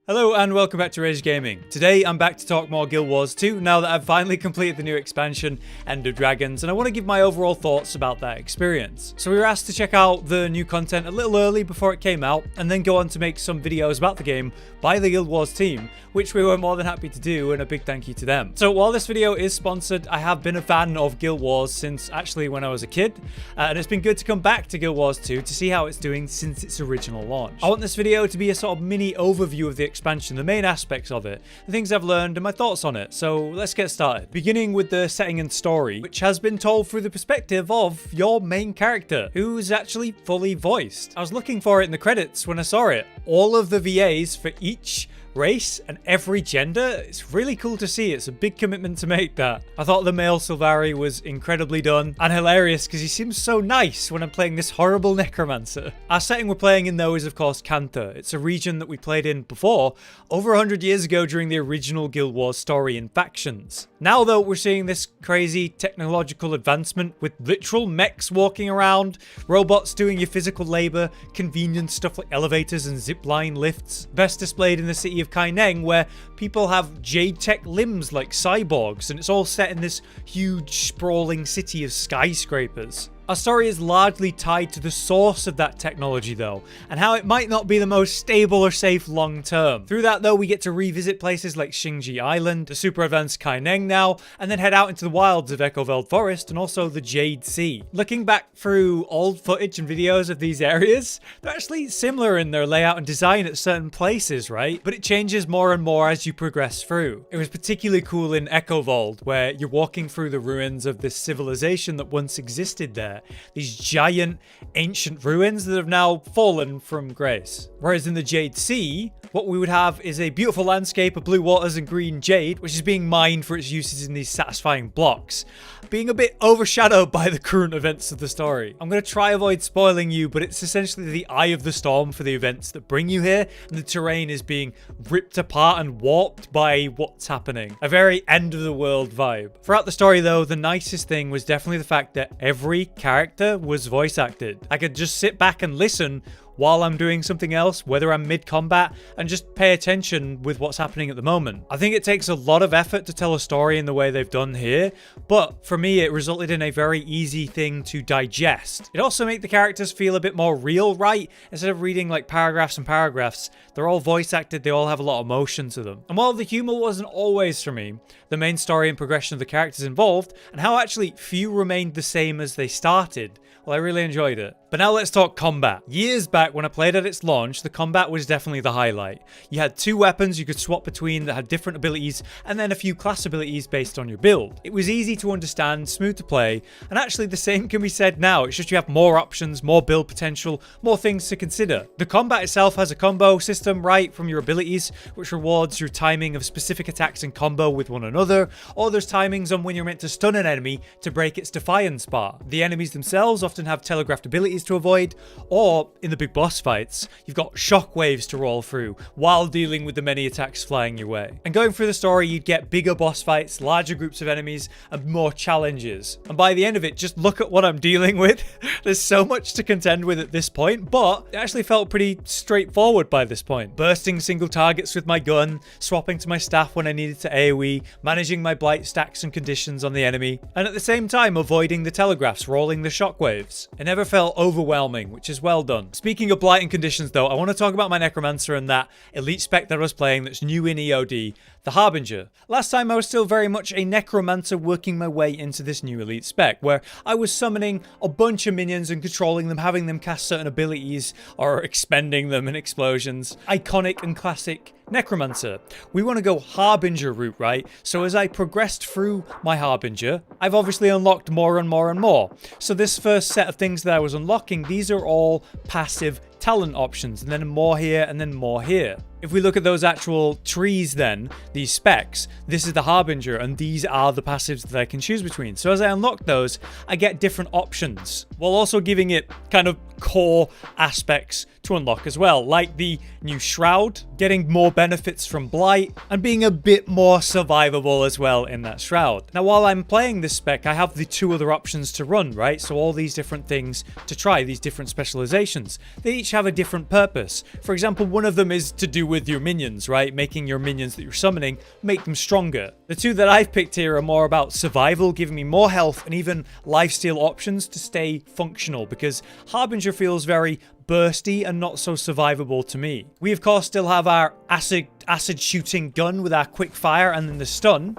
Hello and welcome back to Rage Gaming. Today I'm back to talk more Guild Wars 2 now that I've finally completed the new expansion, End of Dragons, and I want to give my overall thoughts about that experience. So we were asked to check out the new content a little early before it came out, and then go on to make some videos about the game by the Guild Wars team, which we were more than happy to do, and a big thank you to them. So while this video is sponsored, I have been a fan of Guild Wars since actually when I was a kid, and it's been good to come back to Guild Wars 2 to see how it's doing since its original launch. I want this video to be a sort of mini overview of the expansion, the main aspects of it, the things I've learned and my thoughts on it. So let's get started. Beginning with the setting and story, which has been told through the perspective of your main character, who's actually fully voiced. I was looking for it in the credits when I saw it. All of the VAs for each race and every gender. It's really cool to see. It's a big commitment to make that. I thought the male Sylvari was incredibly done and hilarious because he seems so nice when I'm playing this horrible necromancer. Our setting we're playing in though is of course Cantha. It's a region that we played in before, over 100 years ago during the original Guild Wars story in factions. Now though, we're seeing this crazy technological advancement with literal mechs walking around, robots doing your physical labor, convenient stuff like elevators and zipline lifts. Best displayed in the city of Kaineng, where people have Jade tech limbs like cyborgs, and it's all set in this huge sprawling city of skyscrapers. Our story is largely tied to the source of that technology though, and how it might not be the most stable or safe long term. Through that though, we get to revisit places like Xingji Island, the super advanced Kaineng now, and then head out into the wilds of Echoveld Forest and also the Jade Sea. Looking back through old footage and videos of these areas, they're actually similar in their layout and design at certain places, right? But it changes more and more as you progress through. It was particularly cool in Echoveld, where you're walking through the ruins of this civilization that once existed there. These giant ancient ruins that have now fallen from grace. Whereas in the Jade Sea, what we would have is a beautiful landscape of blue waters and green jade, which is being mined for its uses in these satisfying blocks, being a bit overshadowed by the current events of the story. I'm going to try avoid spoiling you, but it's essentially the eye of the storm for the events that bring you here, and the terrain is being ripped apart and warped by what's happening. A very end of the world vibe. Throughout the story though, the nicest thing was definitely the fact that every character was voice acted. I could just sit back and listen while I'm doing something else, whether I'm mid-combat, and just pay attention with what's happening at the moment. I think it takes a lot of effort to tell a story in the way they've done here, but for me it resulted in a very easy thing to digest. It also made the characters feel a bit more real, right? Instead of reading like paragraphs and paragraphs, they're all voice acted, they all have a lot of emotion to them. And while the humor wasn't always for me, the main story and progression of the characters involved, and how actually few remained the same as they started, well, I really enjoyed it. But now let's talk combat. Years back when I played at its launch, the combat was definitely the highlight. You had two weapons you could swap between that had different abilities, and then a few class abilities based on your build. It was easy to understand, smooth to play, and actually the same can be said now. It's just you have more options, more build potential, more things to consider. The combat itself has a combo system right from your abilities, which rewards your timing of specific attacks in combo with one another, or there's timings on when you're meant to stun an enemy to break its defiance bar. The enemies themselves often have telegraphed abilities to avoid, or in the big boss fights, you've got shockwaves to roll through while dealing with the many attacks flying your way. And going through the story, you'd get bigger boss fights, larger groups of enemies, and more challenges. And by the end of it, just look at what I'm dealing with. There's so much to contend with at this point, but it actually felt pretty straightforward by this point. Bursting single targets with my gun, swapping to my staff when I needed to AoE, managing my blight stacks and conditions on the enemy, and at the same time avoiding the telegraphs, rolling the shockwaves. It never felt overwhelming, which is well done. Speaking of blight and conditions though, I want to talk about my necromancer and that elite spec that I was playing that's new in EOD, the Harbinger. Last time I was still very much a necromancer working my way into this new elite spec, where I was summoning a bunch of minions and controlling them, having them cast certain abilities or expending them in explosions. Iconic and classic necromancer. We want to go Harbinger route, right? So as I progressed through my Harbinger, I've obviously unlocked more and more and more. So this first set of things that I was unlocking, these are all passive talent options, and then more here and then more here. If we look at those actual trees then, these specs, this is the Harbinger and these are the passives that I can choose between. So as I unlock those, I get different options while also giving it kind of core aspects to unlock as well, like the new Shroud, getting more benefits from Blight, and being a bit more survivable as well in that Shroud. Now, while I'm playing this spec, I have the two other options to run, right? So all these different things to try, these different specializations. They each have a different purpose. For example, one of them is to do with your minions, right? Making your minions that you're summoning, make them stronger. The two that I've picked here are more about survival, giving me more health and even lifesteal options to stay functional, because Harbinger feels very bursty and not so survivable to me. We of course still have our acid shooting gun with our quick fire and then the stun.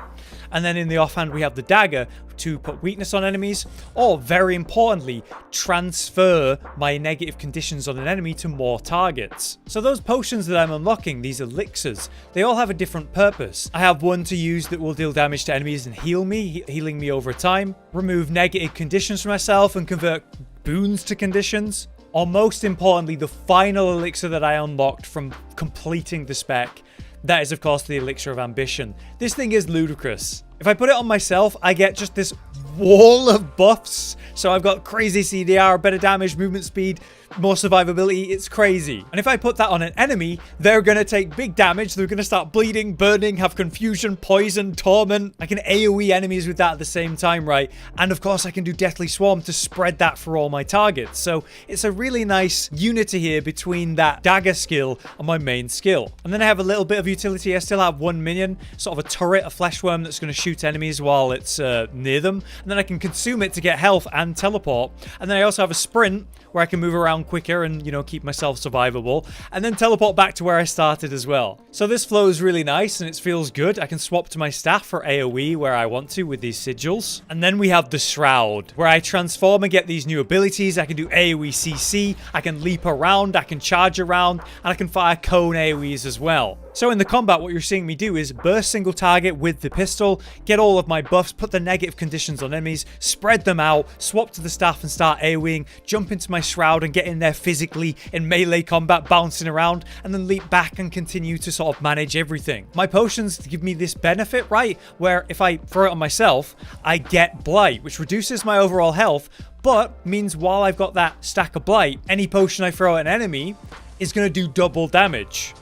And then in the offhand we have the dagger to put weakness on enemies, or very importantly, transfer my negative conditions on an enemy to more targets. So those potions that I'm unlocking, these elixirs, they all have a different purpose. I have one to use that will deal damage to enemies and heal me, healing me over time, remove negative conditions for myself and convert boons to conditions. Or most importantly, the final elixir that I unlocked from completing the spec, that is of course the elixir of ambition. This thing is ludicrous. If I put it on myself, I get just this wall of buffs. So I've got crazy CDR, better damage, movement speed, more survivability. It's crazy. And if I put that on an enemy, they're going to take big damage. They're going to start bleeding, burning, have confusion, poison, torment. I can AoE enemies with that at the same time, right? And of course, I can do Deathly Swarm to spread that for all my targets. So it's a really nice unity here between that dagger skill and my main skill. And then I have a little bit of utility. I still have one minion, sort of a turret, a flesh worm that's going to shoot enemies while it's near them. And then I can consume it to get health and teleport. And then I also have a sprint where I can move around quicker and, you know, keep myself survivable. And then teleport back to where I started as well. So this flows really nice and it feels good. I can swap to my staff for AoE where I want to with these sigils. And then we have the Shroud, where I transform and get these new abilities. I can do AoE CC, I can leap around, I can charge around, and I can fire cone AoEs as well. So in the combat, what you're seeing me do is burst single target with the pistol, get all of my buffs, put the negative conditions on enemies, spread them out, swap to the staff and start AoEing, jump into my Shroud and get in there physically in melee combat, bouncing around, and then leap back and continue to sort of manage everything. My potions give me this benefit, right? Where if I throw it on myself, I get Blight, which reduces my overall health, but means while I've got that stack of Blight, any potion I throw at an enemy is going to do double damage.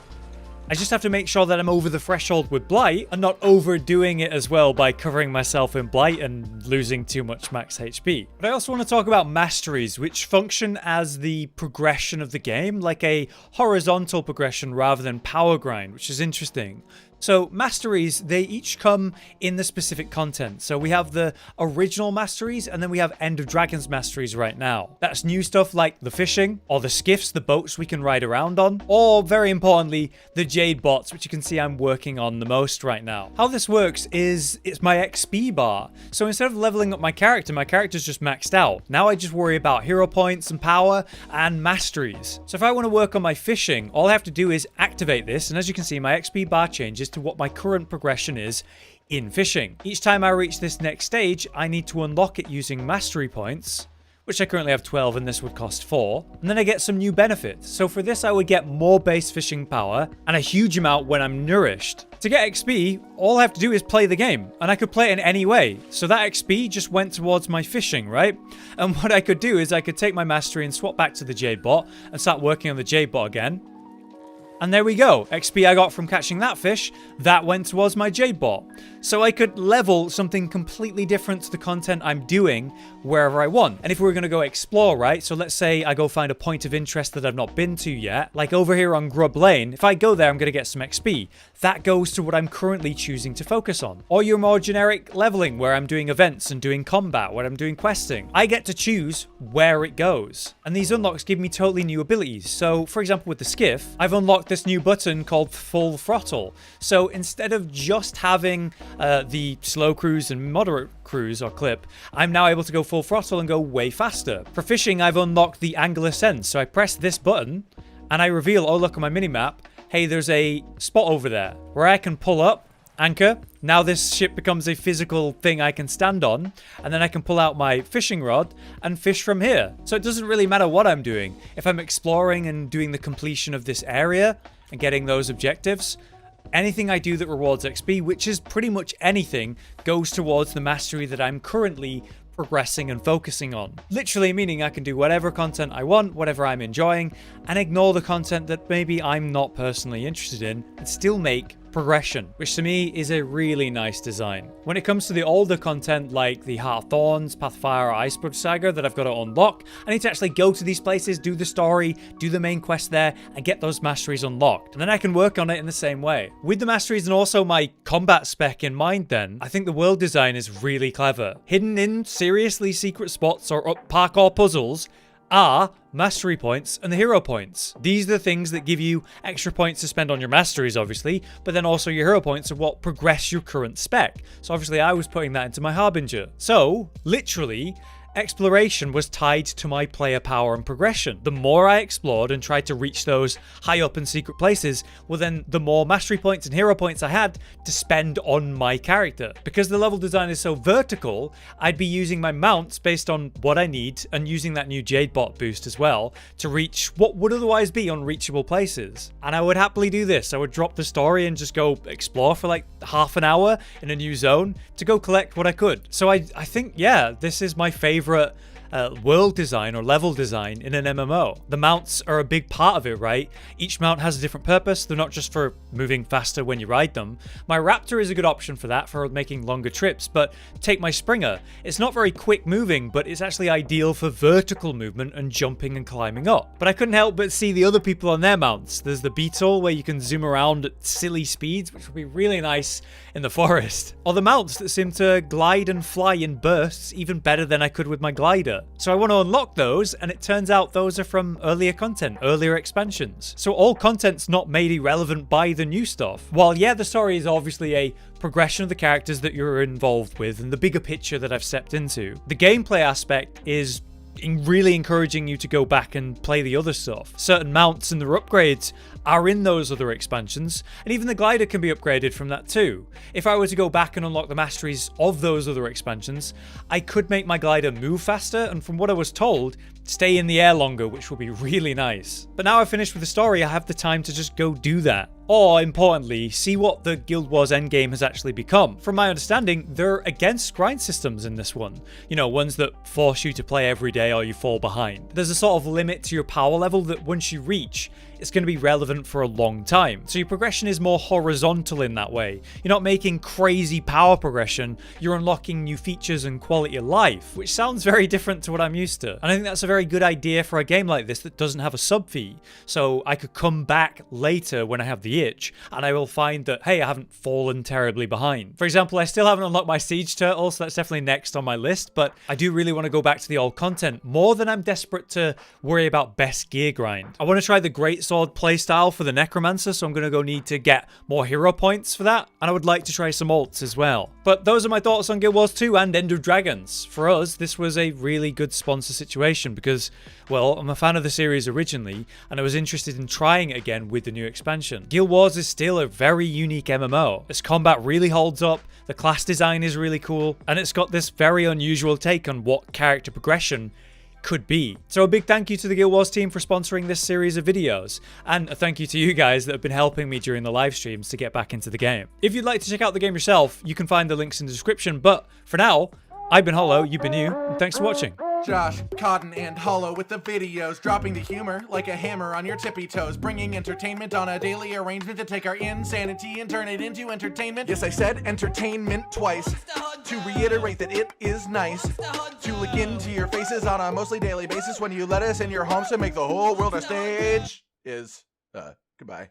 I just have to make sure that I'm over the threshold with Blight and not overdoing it as well by covering myself in Blight and losing too much max HP. But I also want to talk about masteries, which function as the progression of the game, like a horizontal progression rather than power grind, which is interesting. So masteries, they each come in the specific content. So we have the original masteries and then we have End of Dragons masteries right now. That's new stuff like the fishing or the skiffs, the boats we can ride around on, or very importantly, the Jade bots, which you can see I'm working on the most right now. How this works is it's my XP bar. So instead of leveling up my character's just maxed out. Now I just worry about hero points and power and masteries. So if I want to work on my fishing, all I have to do is activate this. And as you can see, my XP bar changes to what my current progression is in fishing. Each time I reach this next stage, I need to unlock it using mastery points, which I currently have 12 and this would cost 4. And then I get some new benefits. So for this, I would get more base fishing power and a huge amount when I'm nourished. To get XP, all I have to do is play the game, and I could play it in any way. So that XP just went towards my fishing, right? And what I could do is I could take my mastery and swap back to the Jade bot and start working on the Jade bot again. And there we go. XP I got from catching that fish, that went towards my Jade bot. So I could level something completely different to the content I'm doing wherever I want. And if we were going to go explore, right? So let's say I go find a point of interest that I've not been to yet, like over here on Grub Lane. If I go there, I'm going to get some XP. That goes to what I'm currently choosing to focus on. Or your more generic leveling, where I'm doing events and doing combat, where I'm doing questing. I get to choose where it goes. And these unlocks give me totally new abilities. So for example, with the skiff, I've unlocked this new button called Full Throttle. So instead of just having the slow cruise and moderate cruise or clip, I'm now able to go full throttle and go way faster. For fishing, I've unlocked the Angular Sense. So I press this button and I reveal, oh look at my minimap, hey, there's a spot over there where I can pull up, anchor. Now this ship becomes a physical thing I can stand on, and then I can pull out my fishing rod and fish from here. So it doesn't really matter what I'm doing. If I'm exploring and doing the completion of this area and getting those objectives, anything I do that rewards XP, which is pretty much anything, goes towards the mastery that I'm currently progressing and focusing on. Literally meaning I can do whatever content I want, whatever I'm enjoying, and ignore the content that maybe I'm not personally interested in, and still make progression, which to me is a really nice design. When it comes to the older content like the Heart of Thorns, Pathfire, or Iceblood Saga that I've got to unlock, I need to actually go to these places, do the story, do the main quest there, and get those masteries unlocked. And then I can work on it in the same way. With the masteries and also my combat spec in mind then, I think the world design is really clever. Hidden in seriously secret spots or parkour puzzles are mastery points and the hero points. These are the things that give you extra points to spend on your masteries, obviously, but then also your hero points are what progress your current spec. So obviously I was putting that into my Harbinger. So literally, exploration was tied to my player power and progression. The more I explored and tried to reach those high up and secret places, well then the more mastery points and hero points I had to spend on my character. Because the level design is so vertical, I'd be using my mounts based on what I need and using that new Jade bot boost as well to reach what would otherwise be unreachable places. And I would happily do this. I would drop the story and just go explore for like half an hour in a new zone to go collect what I could. So I think, yeah, this is my favorite world design or level design in an MMO. The mounts are a big part of it, right? Each mount has a different purpose. They're not just for moving faster when you ride them. My Raptor is a good option for that, for making longer trips, but take my Springer. It's not very quick moving, but it's actually ideal for vertical movement and jumping and climbing up. But I couldn't help but see the other people on their mounts. There's the Beetle, where you can zoom around at silly speeds, which would be really nice in the forest. Or the mounts that seem to glide and fly in bursts even better than I could with my glider. So I want to unlock those, and it turns out those are from earlier content, earlier expansions. So all content's not made irrelevant by the new stuff. While yeah, the story is obviously a progression of the characters that you're involved with and the bigger picture that I've stepped into, the gameplay aspect is really encouraging you to go back and play the other stuff. Certain mounts and their upgrades are in those other expansions, and even the glider can be upgraded from that too. If I were to go back and unlock the masteries of those other expansions, I could make my glider move faster, and from what I was told, stay in the air longer, which would be really nice. But now I've finished with the story, I have the time to just go do that. Or, importantly, see what the Guild Wars endgame has actually become. From my understanding, they're against grind systems in this one. You know, ones that force you to play every day or you fall behind. There's a sort of limit to your power level that once you reach, it's going to be relevant for a long time. So your progression is more horizontal in that way. You're not making crazy power progression, you're unlocking new features and quality of life, which sounds very different to what I'm used to. And I think that's a very good idea for a game like this that doesn't have a sub fee. So I could come back later when I have the itch, and I will find that, hey, I haven't fallen terribly behind. For example, I still haven't unlocked my Siege Turtle, so that's definitely next on my list, but I do really want to go back to the old content more than I'm desperate to worry about best gear grind. I want to try the Greatsword playstyle for the Necromancer, so I'm going to go need to get more hero points for that, and I would like to try some ults as well. But those are my thoughts on Guild Wars 2 and End of Dragons. For us, this was a really good sponsor situation because, well, I'm a fan of the series originally, and I was interested in trying it again with the new expansion. Guild Wars is still a very unique MMO. Its combat really holds up, the class design is really cool, and it's got this very unusual take on what character progression could be. So a big thank you to the Guild Wars team for sponsoring this series of videos, and a thank you to you guys that have been helping me during the live streams to get back into the game. If you'd like to check out the game yourself, you can find the links in the description, but for now, I've been Hollow, you've been you, and thanks for watching. Josh, Cotton, and Hollow with the videos, dropping the humor like a hammer on your tippy toes, bringing entertainment on a daily arrangement to take our insanity and turn it into entertainment. Yes, I said entertainment twice, to reiterate that it is nice to look into your faces on a mostly daily basis when you let us in your homes to make the whole world a stage. Goodbye.